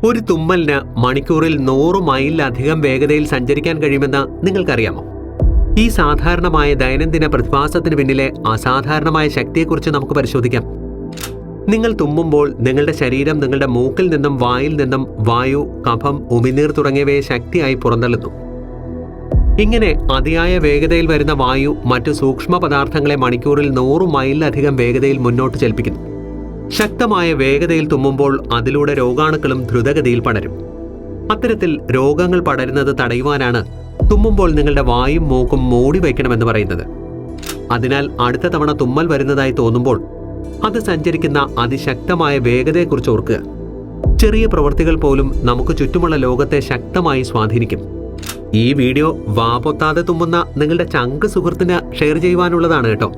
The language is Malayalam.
ഒരു തുമ്മലിന് മണിക്കൂറിൽ 100 മൈലിലധികം വേഗതയിൽ സഞ്ചരിക്കാൻ കഴിയുമെന്ന് നിങ്ങൾക്കറിയാമോ? ഈ സാധാരണമായ ദൈനംദിന പ്രതിഭാസത്തിന് പിന്നിലെ അസാധാരണമായ ശക്തിയെക്കുറിച്ച് നമുക്ക് പരിശോധിക്കാം. നിങ്ങൾ തുമ്മുമ്പോൾ നിങ്ങളുടെ ശരീരം നിങ്ങളുടെ മൂക്കിൽ നിന്നും വായിൽ നിന്നും വായു, കഫം, ഉമിനീർ തുടങ്ങിയവയെ ശക്തിയായി പുറന്തള്ളുന്നു. ഇങ്ങനെ അതിയായ വേഗതയിൽ വരുന്ന വായു മറ്റു സൂക്ഷ്മ പദാർത്ഥങ്ങളെ മണിക്കൂറിൽ 100 മൈലിലധികം വേഗതയിൽ മുന്നോട്ട് ചലിപ്പിക്കുന്നു. ശക്തമായ വേഗതയിൽ തുമ്മുമ്പോൾ അതിലൂടെ രോഗാണുക്കളും ദ്രുതഗതിയിൽ പടരും. അത്തരത്തിൽ രോഗങ്ങൾ പടരുന്നത് തടയുവാനാണ് തുമ്മുമ്പോൾ നിങ്ങളുടെ വായും മൂക്കും മൂടി വയ്ക്കണമെന്ന് പറയുന്നത്. അതിനാൽ അടുത്ത തവണ തുമ്മൽ വരുന്നതായി തോന്നുമ്പോൾ അത് സഞ്ചരിക്കുന്ന അതിശക്തമായ വേഗതയെക്കുറിച്ച് ഓർക്കുക. ചെറിയ പ്രവൃത്തികൾ പോലും നമുക്ക് ചുറ്റുമുള്ള ലോകത്തെ ശക്തമായി സ്വാധീനിക്കും. ഈ വീഡിയോ വാ പൊത്താതെ തുമ്മുന്ന നിങ്ങളുടെ ചങ്ക് സുഹൃത്തിന് ഷെയർ ചെയ്യുവാനുള്ളതാണ് കേട്ടോ.